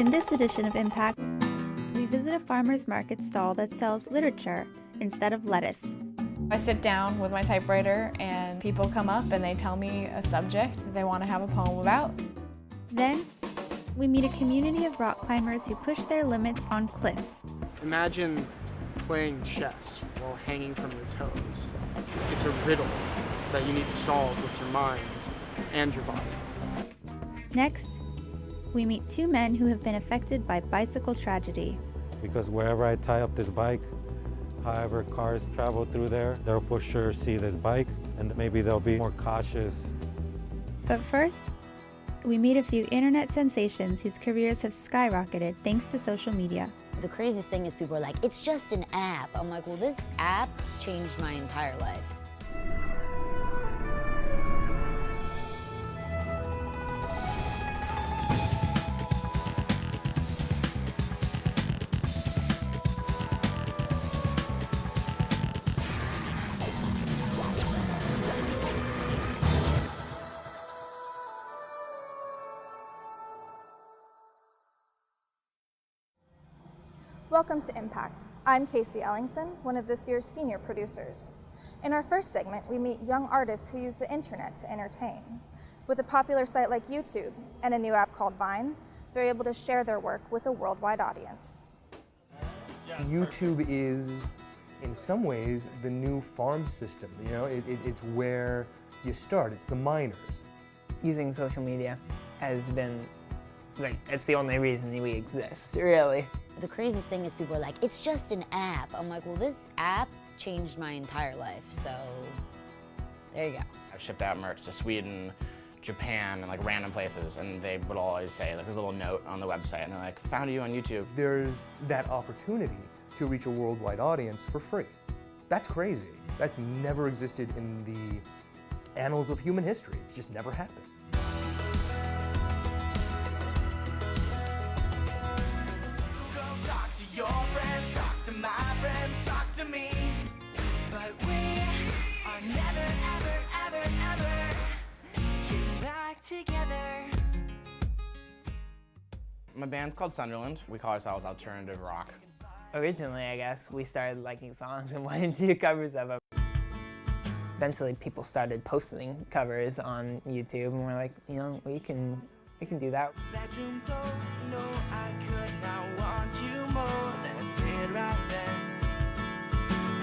In this edition of Impact, we visit a farmer's market stall that sells literature instead of lettuce. I sit down with my typewriter and people come up and they tell me a subject that they want to have a poem about. Then, we meet a community of rock climbers who push their limits on cliffs. Imagine playing chess while hanging from your toes. It's a riddle that you need to solve with your mind and your body. Next, we meet two men who have been affected by bicycle tragedy. Because wherever I tie up this bike, however cars travel through there, they'll for sure see this bike and maybe they'll be more cautious. But first, we meet a few internet sensations whose careers have skyrocketed thanks to social media. The craziest thing is people are like, it's just an app. I'm like, well, this app changed my entire life. Welcome to Impact. I'm Casey Ellingson, one of this year's senior producers. In our first segment, we meet young artists who use the internet to entertain. With a popular site like YouTube and a new app called Vine, they're able to share their work with a worldwide audience. YouTube is, in some ways, the new farm system. You know, it's where you start. It's the miners. Using social media has been, it's the only reason we exist, really. The craziest thing is people are like, it's just an app. I'm like, well, this app changed my entire life, so there you go. I've shipped out merch to Sweden, Japan, and like random places, and they would always say like this little note on the website, and they're like, found you on YouTube. There's that opportunity to reach a worldwide audience for free. That's crazy. That's never existed in the annals of human history. It's just never happened. Your friends, talk to my friends, talk to me. But we are never, ever, ever, ever getting back together. My band's called Sunderland. We call ourselves alternative rock. Originally, I guess, we started liking songs and wanted to do covers of them. Eventually, people started posting covers on YouTube, and we're like, you know, we can do that. Bedroom door, no, I could not want you more than I did right then.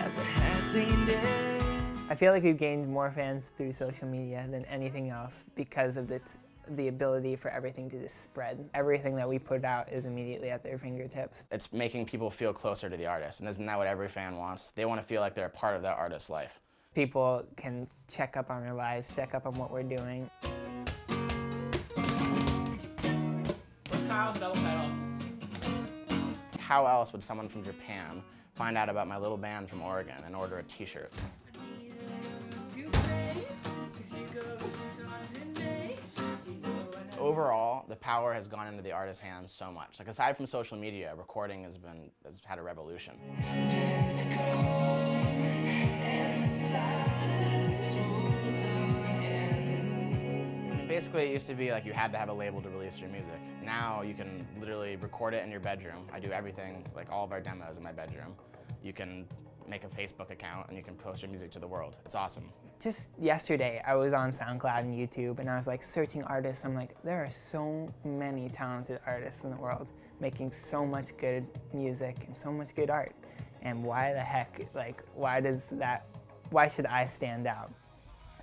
As I had seen it. I feel like we've gained more fans through social media than anything else because of the ability for everything to just spread. Everything that we put out is immediately at their fingertips. It's making people feel closer to the artist, and isn't that what every fan wants? They want to feel like they're a part of that artist's life. People can check up on our lives, check up on what we're doing. How else would someone from Japan find out about my little band from Oregon and order a t-shirt? Overall, the power has gone into the artist's hands so much. Like aside from social media, recording has had a revolution. Basically, it used to be like you had to have a label to release your music. Now you can literally record it in your bedroom. I do everything, like all of our demos in my bedroom. You can make a Facebook account and you can post your music to the world. It's awesome. Just yesterday, I was on SoundCloud and YouTube and I was like searching artists. I'm like, there are so many talented artists in the world making so much good music and so much good art. And why the heck, why should I stand out?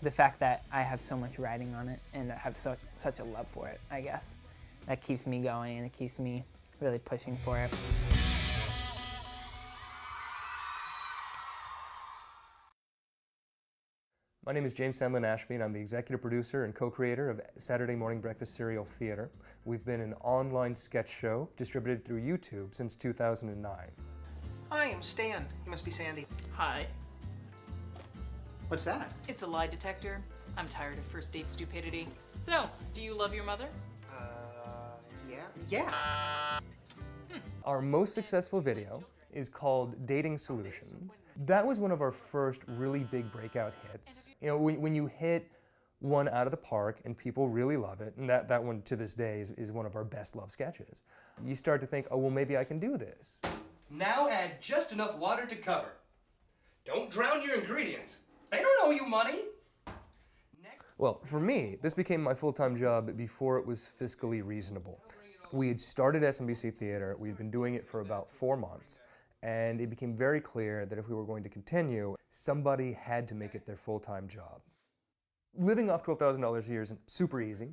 The fact that I have so much writing on it and I have such a love for it, I guess, that keeps me going and it keeps me really pushing for it. My name is James Sandlin Ashby, and I'm the executive producer and co-creator of Saturday Morning Breakfast Serial Theater. We've been an online sketch show distributed through YouTube since 2009. Hi, I'm Stan. You must be Sandy. Hi. What's that? It's a lie detector. I'm tired of first date stupidity. So, do you love your mother? Yeah. Our most successful video is called Dating Solutions. That was one of our first really big breakout hits. You know, when you hit one out of the park and people really love it, and that one to this day is one of our best loved sketches. you start to think, oh, well, maybe I can do this. Now add just enough water to cover. Don't drown your ingredients. They don't owe you money. Well, for me, this became my full-time job before it was fiscally reasonable. We had started SMBC Theater, we had been doing it for about 4 months, and it became very clear that if we were going to continue, somebody had to make it their full-time job. Living off $12,000 a year isn't super easy.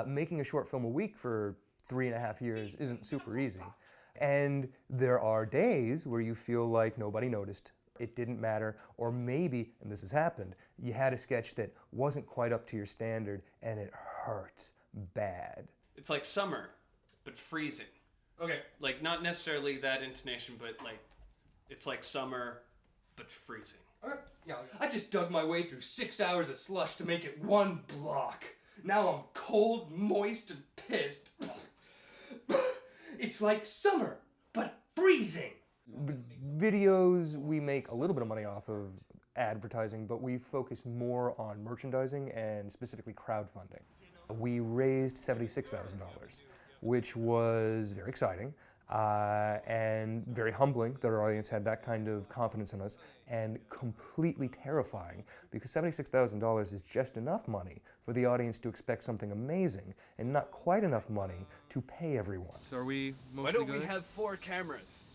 Making a short film a week for 3.5 years isn't super easy. And there are days where you feel like nobody noticed, it didn't matter, or maybe, and this has happened, you had a sketch that wasn't quite up to your standard and it hurts bad. It's like summer, but freezing. Okay. Like, not necessarily that intonation, but like, it's like summer, but freezing. Okay. Yeah, I just dug my way through 6 hours of slush to make it one block. Now I'm cold, moist, and pissed. It's like summer, but freezing. The videos, we make a little bit of money off of advertising, but we focus more on merchandising and specifically crowdfunding. We raised $76,000, which was very exciting and very humbling that our audience had that kind of confidence in us, and completely terrifying because $76,000 is just enough money for the audience to expect something amazing and not quite enough money to pay everyone. So are we mostly Why don't good? we have 4 cameras?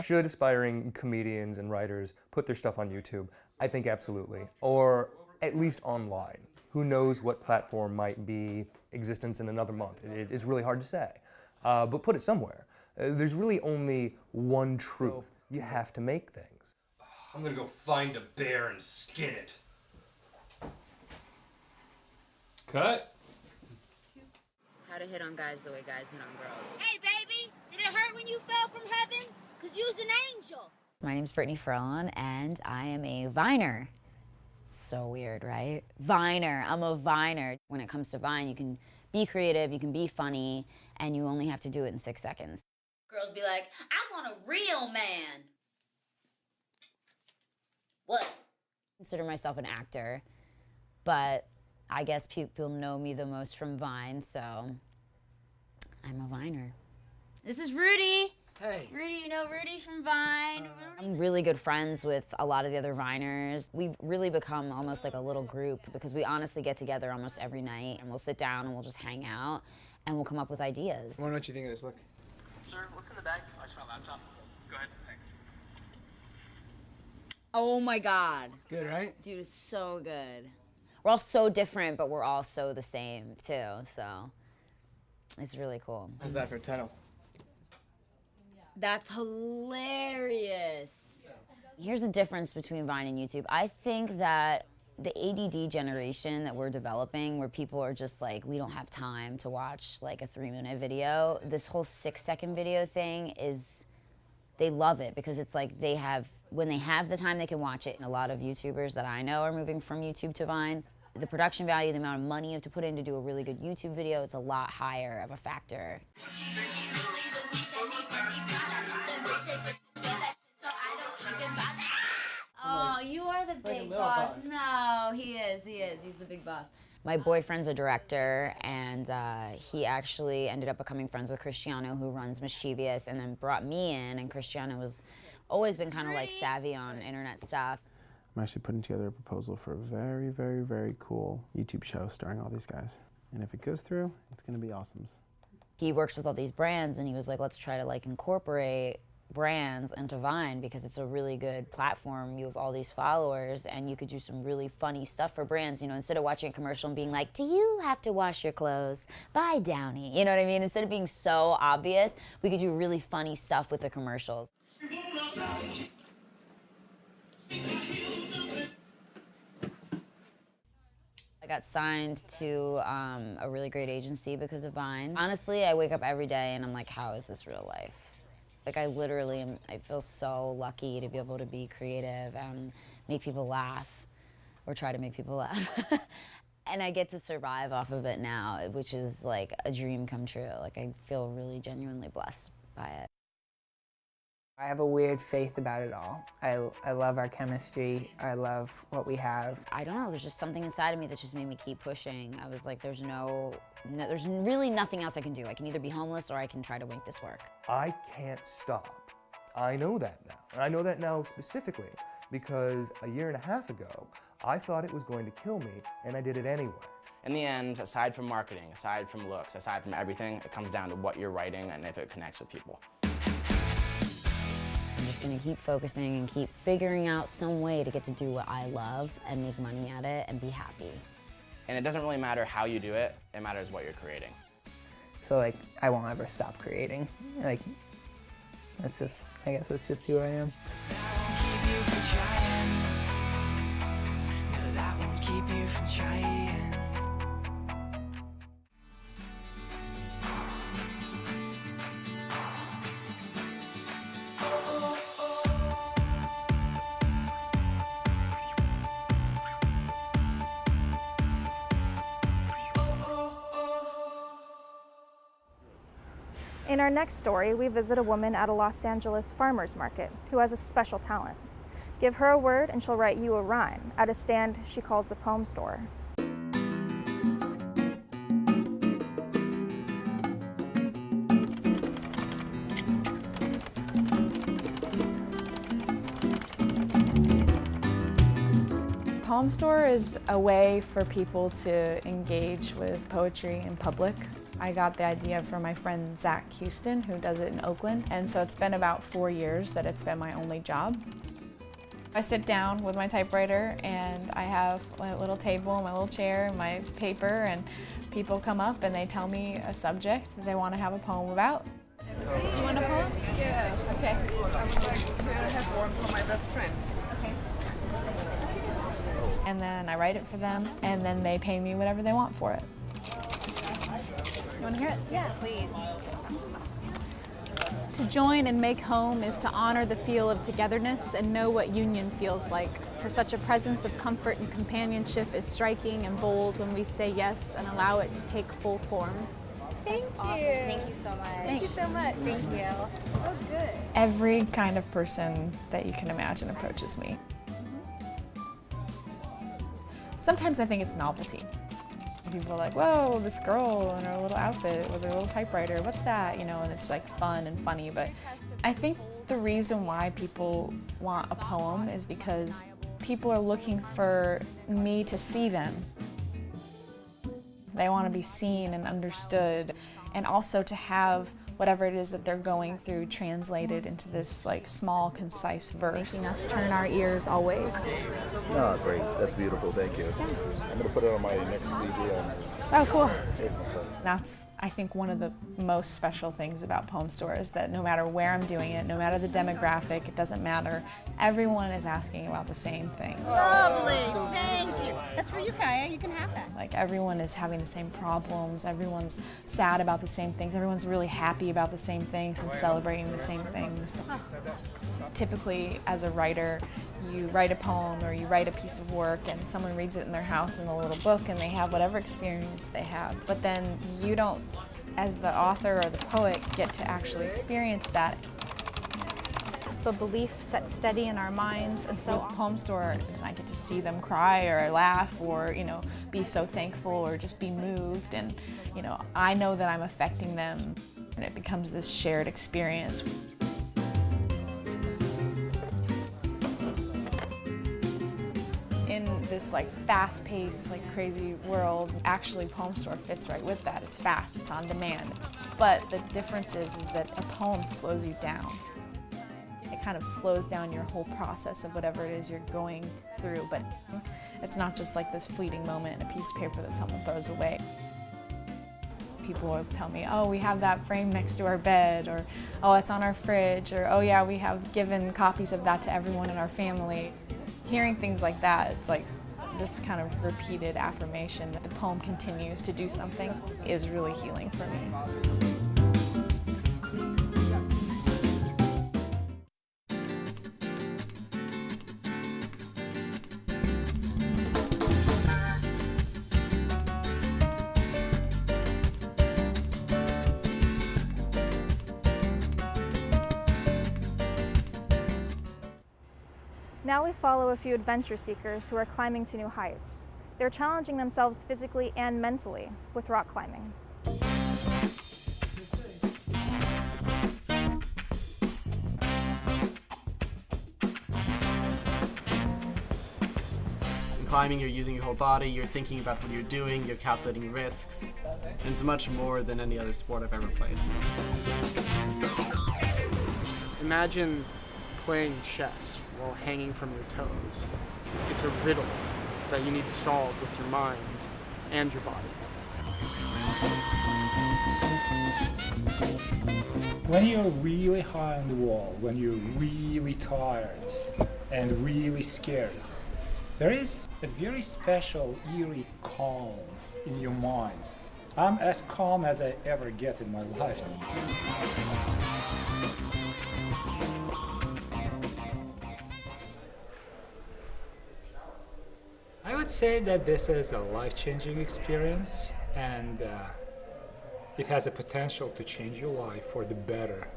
Should aspiring comedians and writers put their stuff on YouTube? I think absolutely, or at least online. Who knows what platform might be existence in another month? It's really hard to say, but put it somewhere. There's really only one truth. You have to make things. I'm gonna go find a bear and skin it. Cut. How to hit on guys the way guys hit on girls. Hey, baby, did it hurt when you fell from heaven? Because you's an angel. My name's Brittany Farrellon, and I am a Viner. So weird, right? Viner, I'm a Viner. When it comes to Vine, you can be creative, you can be funny, and you only have to do it in 6 seconds. Girls be like, I want a real man. What? I consider myself an actor, but I guess people know me the most from Vine, so I'm a Viner. This is Rudy. Hey. Rudy, you know Rudy from Vine. I'm really good friends with a lot of the other Viners. We've really become almost like a little group because we honestly get together almost every night and we'll sit down and we'll just hang out and we'll come up with ideas. I wonder what you think of this. Look. Sir, what's in the bag? I just my laptop. Go ahead, thanks. Oh my God. Good, right? Dude, it's so good. We're all so different, but we're all so the same too, so it's really cool. How's that for a title? That's hilarious. Here's the difference between Vine and YouTube. I think that the ADD generation that we're developing, where people are just like, we don't have time to watch like a 3-minute video, this whole 6-second video thing is, they love it because it's like when they have the time, they can watch it. And a lot of YouTubers that I know are moving from YouTube to Vine. The production value, the amount of money you have to put in to do a really good YouTube video, it's a lot higher of a factor. Oh, you are the big boss. No, he is. He's the big boss. My boyfriend's a director, and he actually ended up becoming friends with Cristiano, who runs Mischievous, and then brought me in, and Cristiano was always been kind of like savvy on internet stuff. I'm actually putting together a proposal for a very, very, very cool YouTube show starring all these guys. And if it goes through, it's gonna be awesomes. He works with all these brands, and he was like, let's try to like incorporate brands into Vine because it's a really good platform. You have all these followers and you could do some really funny stuff for brands, you know, instead of watching a commercial and being like, do you have to wash your clothes? Buy Downy, you know what I mean? Instead of being so obvious, we could do really funny stuff with the commercials. I got signed to a really great agency because of Vine. Honestly, I wake up every day and I'm like, how is this real life? Like I feel so lucky to be able to be creative and make people laugh, or try to make people laugh. And I get to survive off of it now, which is like a dream come true. Like I feel really genuinely blessed by it. I have a weird faith about it all. I love our chemistry. I love what we have. I don't know, there's just something inside of me that just made me keep pushing. I was like, there's really nothing else I can do. I can either be homeless or I can try to make this work. I can't stop. I know that now. And I know that now specifically because a year and a half ago, I thought it was going to kill me, and I did it anyway. In the end, aside from marketing, aside from looks, aside from everything, it comes down to what you're writing and if it connects with people. I'm just gonna keep focusing and keep figuring out some way to get to do what I love and make money at it and be happy. And it doesn't really matter how you do it, it matters what you're creating. So like, I won't ever stop creating. Like, that's just, I guess that's just who I am. Keep you from trying. No, that won't keep you from trying. In our next story, we visit a woman at a Los Angeles farmer's market who has a special talent. Give her a word and she'll write you a rhyme at a stand she calls the Poem Store. Poem Store is a way for people to engage with poetry in public. I got the idea from my friend Zach Houston, who does it in Oakland, and so it's been about 4 years that it's been my only job. I sit down with my typewriter and I have my little table, my little chair, and my paper, and people come up and they tell me a subject that they want to have a poem about. Do you want a poem? Yeah. Okay. I would like to have one for my best friend. Okay. And then I write it for them, and then they pay me whatever they want for it. You want to hear it? Yes, please. To join and make home is to honor the feel of togetherness and know what union feels like. For such a presence of comfort and companionship is striking and bold when we say yes and allow it to take full form. Thank you. Awesome. Thank you so much. Thank you so much. Thank you. Oh, good. Every kind of person that you can imagine approaches me. Sometimes I think it's novelty. People are like, whoa, this girl in her little outfit with her little typewriter, what's that? You know, and it's like fun and funny, but I think the reason why people want a poem is because people are looking for me to see them. They want to be seen and understood, and also to have whatever it is that they're going through translated into this like small, concise verse. Making us turn our ears always. Oh, great. That's beautiful. Thank you. Yeah. I'm going to put it on my next CD. Oh, cool. That's, I think, one of the most special things about Poem Store is that no matter where I'm doing it, no matter the demographic, it doesn't matter, everyone is asking about the same thing. Lovely. Thank you. That's for you, Kaya. You can have that. Like, everyone is having the same problems, everyone's sad about the same things, everyone's really happy about the same things and celebrating the same things. Typically, as a writer, you write a poem or you write a piece of work and someone reads it in their house in a little book and they have whatever experience they have. But then you don't, as the author or the poet, get to actually experience that. It's the belief set steady in our minds, and so with Poem Store, I get to see them cry or laugh or, you know, be so thankful or just be moved, and, you know, I know that I'm affecting them, and it becomes this shared experience. In this like fast-paced, like crazy world, actually Poem Store fits right with that. It's fast, it's on demand. But the difference is that a poem slows you down. It kind of slows down your whole process of whatever it is you're going through, but it's not just like this fleeting moment in a piece of paper that someone throws away. People will tell me, oh, we have that frame next to our bed, or oh, it's on our fridge, or oh yeah, we have given copies of that to everyone in our family. Hearing things like that, it's like this kind of repeated affirmation that the poem continues to do something is really healing for me. Now we follow a few adventure seekers who are climbing to new heights. They're challenging themselves physically and mentally with rock climbing. In climbing, you're using your whole body, you're thinking about what you're doing, you're calculating risks, and it's much more than any other sport I've ever played. Imagine playing chess while hanging from your toes. It's a riddle that you need to solve with your mind and your body. When you're really high on the wall, when you're really tired and really scared, there is a very special, eerie calm in your mind. I'm as calm as I ever get in my life. I would say that this is a life-changing experience, and it has a potential to change your life for the better.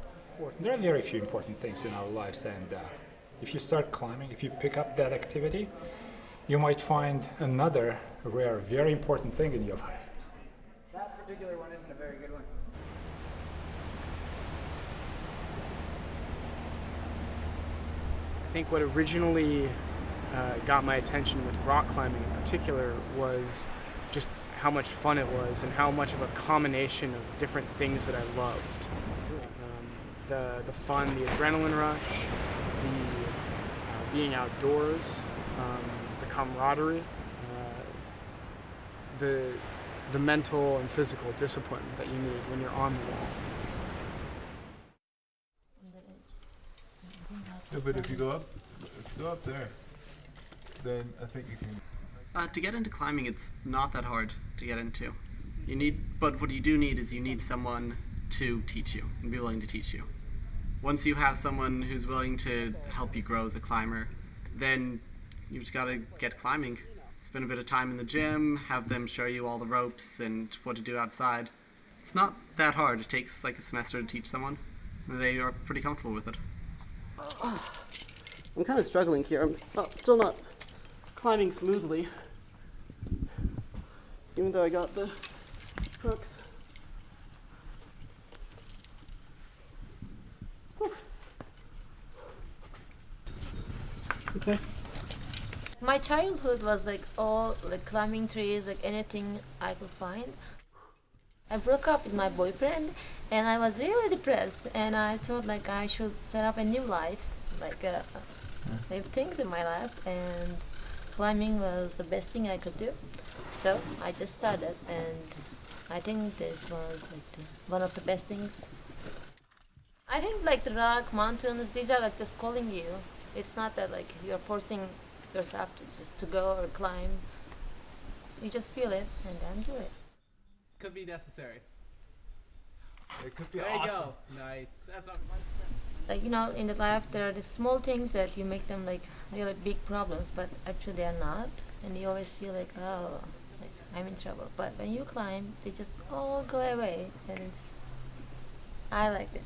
There are very few important things in our lives, and if you start climbing, if you pick up that activity, you might find another rare, very important thing in your life. That particular one isn't a very good one. I think what originally got my attention with rock climbing in particular was just how much fun it was and how much of a combination of different things that I loved. The fun, the adrenaline rush, the being outdoors, the camaraderie, the mental and physical discipline that you need when you're on the wall. Yeah, but if you go up there, then I think you can. To get into climbing, it's not that hard to get into. But what you do need is you need someone to teach you and be willing to teach you. Once you have someone who's willing to help you grow as a climber, then you've just got to get climbing. Spend a bit of time in the gym, have them show you all the ropes and what to do outside. It's not that hard. It takes like a semester to teach someone, and they are pretty comfortable with it. I'm kind of struggling here. I'm still not climbing smoothly, even though I got the hooks. Whew. Okay. My childhood was like all like climbing trees, like anything I could find. I broke up with my boyfriend and I was really depressed, and I thought like I should set up a new life, like new things in my life, and climbing was the best thing I could do. So I just started, and I think this was like one of the best things. I think like the rock, mountains, these are like just calling you. It's not that like you're forcing yourself to go or climb. You just feel it and then do it. Could be necessary. It could be there awesome. You go. Nice. That's not like, you know, in the life there are the small things that you make them like really big problems, but actually they are not, and you always feel like, oh, like I'm in trouble. But when you climb, they just all go away, and I like it.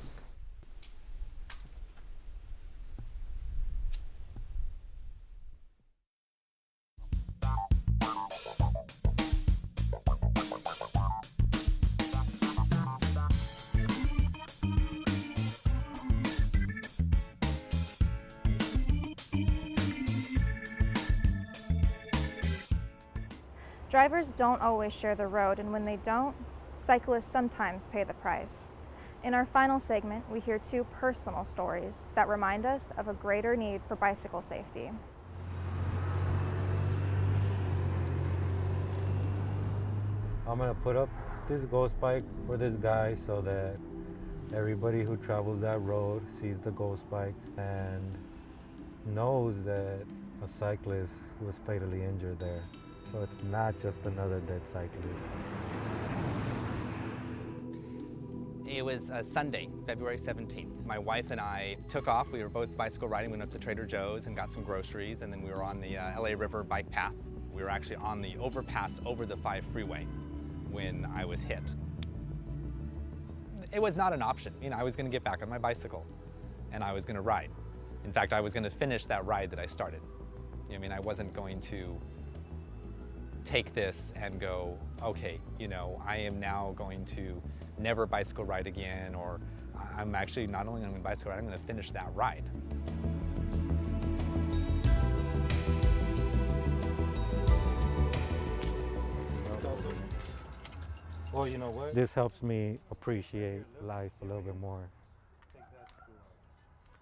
Drivers don't always share the road, and when they don't, cyclists sometimes pay the price. In our final segment, we hear two personal stories that remind us of a greater need for bicycle safety. I'm gonna put up this ghost bike for this guy so that everybody who travels that road sees the ghost bike and knows that a cyclist was fatally injured there. So it's not just another dead cyclist. It was a Sunday, February 17th. My wife and I took off. We were both bicycle riding. We went up to Trader Joe's and got some groceries, and then we were on the LA River bike path. We were actually on the overpass over the 5 freeway when I was hit. It was not an option. You know, I was gonna get back on my bicycle and I was gonna ride. In fact, I was going to finish that ride that I started. I mean, I wasn't going to take this and go, okay, I am now going to never bicycle ride again, or I'm actually not only going to bicycle ride, I'm going to finish that ride. Well, you know what? This helps me appreciate life a little bit more.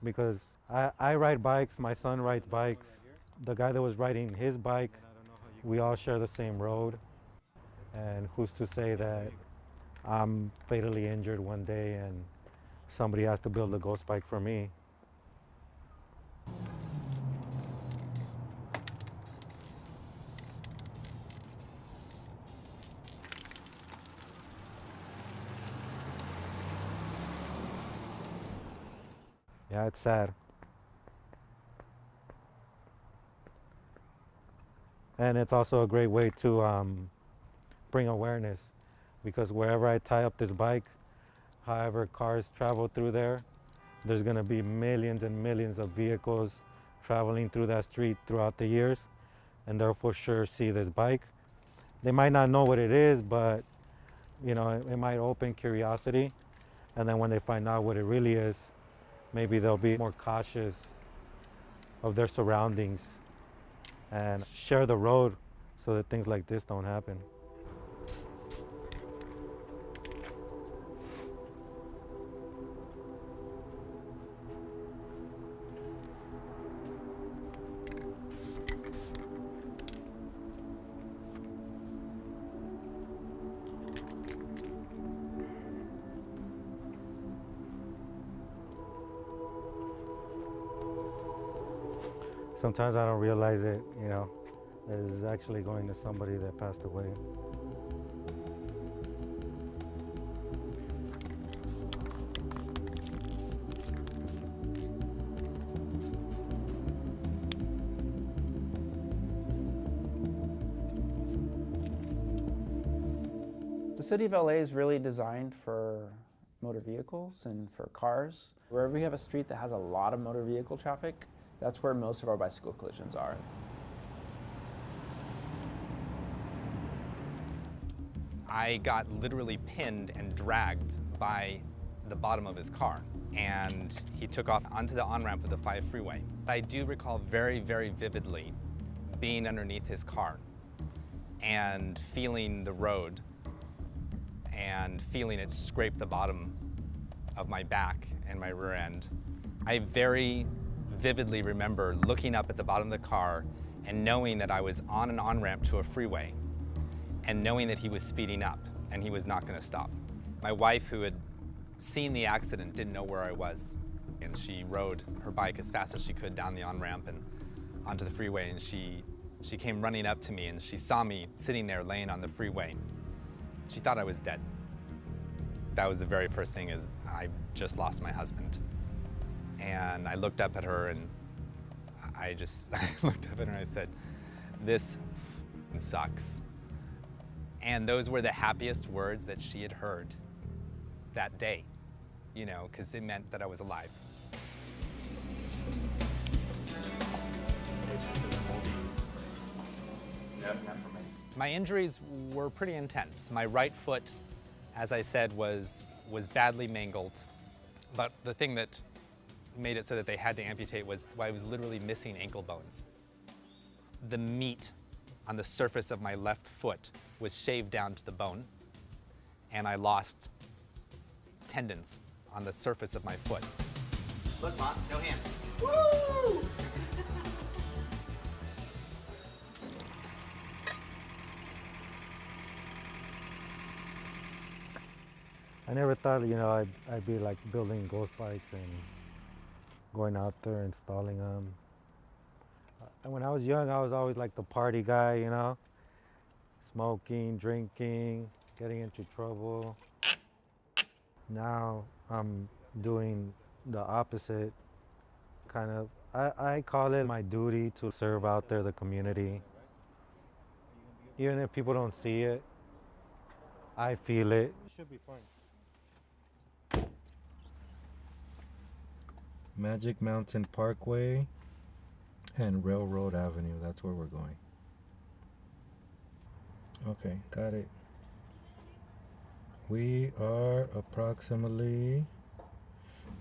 Because I ride bikes, my son rides bikes. The guy that was riding his bike, we all share the same road. And who's to say that I'm fatally injured one day and somebody has to build a ghost bike for me. Yeah, it's sad. And it's also a great way to bring awareness, because wherever I tie up this bike, however cars travel through there, there's gonna be millions and millions of vehicles traveling through that street throughout the years, and they'll for sure see this bike. They might not know what it is, but it might open curiosity, and then when they find out what it really is, maybe they'll be more cautious of their surroundings and share the road so that things like this don't happen. Sometimes I don't realize it, that it's actually going to somebody that passed away. The city of LA is really designed for motor vehicles and for cars. Wherever we have a street that has a lot of motor vehicle traffic, that's where most of our bicycle collisions are. I got literally pinned and dragged by the bottom of his car, and he took off onto the on-ramp of the 5 freeway. I do recall very, very vividly being underneath his car and feeling the road and feeling it scrape the bottom of my back and my rear end. I very vividly remember looking up at the bottom of the car and knowing that I was on an on-ramp to a freeway and knowing that he was speeding up and he was not going to stop. My wife, who had seen the accident, didn't know where I was, and she rode her bike as fast as she could down the on-ramp and onto the freeway, and she came running up to me and she saw me sitting there laying on the freeway. She thought I was dead. That was the very first thing, is I just lost my husband. And I looked up at her and I looked up at her and I said, "This sucks." And those were the happiest words that she had heard that day, because it meant that I was alive. My injuries were pretty intense. My right foot, as I said, was badly mangled. But the thing that made it so that they had to amputate was I was literally missing ankle bones. The meat on the surface of my left foot was shaved down to the bone, and I lost tendons on the surface of my foot. Look, Mom, no hands. Woo! I never thought, I'd be like building ghost bikes and going out there installing them. And when I was young, I was always like the party guy, smoking, drinking, getting into trouble. Now I'm doing the opposite, kind of. I call it my duty to serve out there the community. Even if people don't see it, I feel it. It should be fine. Magic Mountain Parkway and Railroad Avenue. That's where we're going. Okay, got it. We are approximately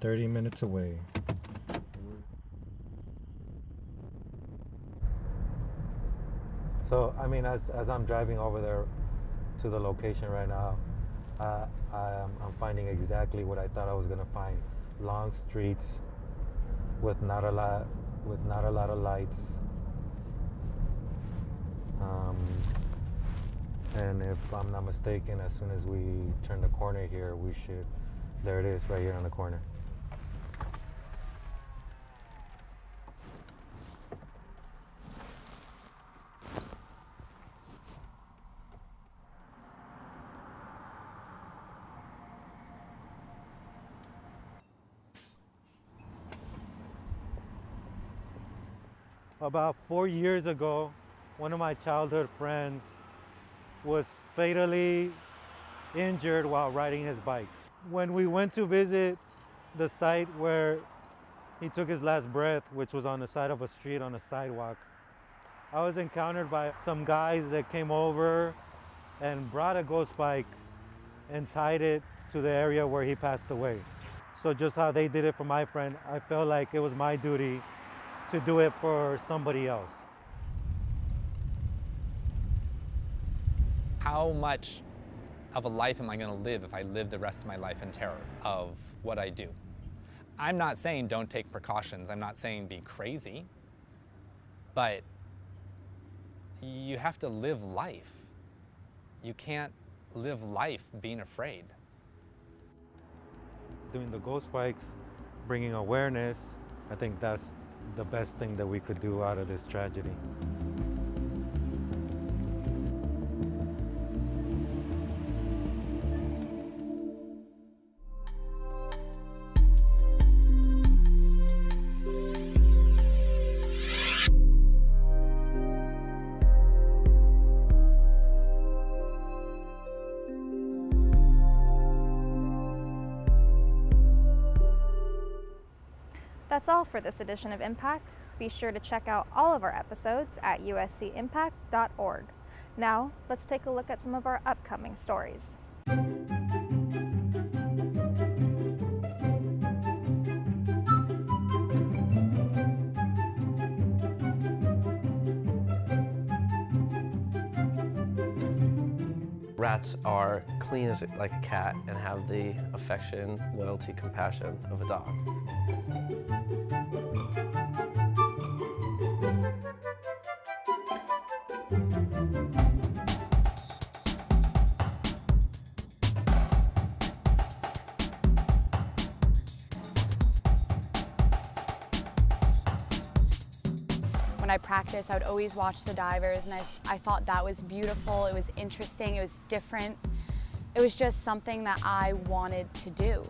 30 minutes away. So, I mean, as I'm driving over there to the location right now, I'm finding exactly what I thought I was gonna find. Long streets with not a lot of lights. And if I'm not mistaken, as soon as we turn the corner here, there it is, right here on the corner. About 4 years ago, one of my childhood friends was fatally injured while riding his bike. When we went to visit the site where he took his last breath, which was on the side of a street on a sidewalk, I was encountered by some guys that came over and brought a ghost bike and tied it to the area where he passed away. So just how they did it for my friend, I felt like it was my duty to do it for somebody else. How much of a life am I going to live if I live the rest of my life in terror of what I do? I'm not saying don't take precautions. I'm not saying be crazy. But you have to live life. You can't live life being afraid. Doing the ghost bikes, bringing awareness, I think that's the best thing that we could do out of this tragedy. That's all for this edition of Impact. Be sure to check out all of our episodes at uscimpact.org. Now, let's take a look at some of our upcoming stories. Rats are clean as like a cat and have the affection, loyalty, compassion of a dog. When I practiced, I would always watch the divers, and I thought that was beautiful, it was interesting, it was different. It was just something that I wanted to do.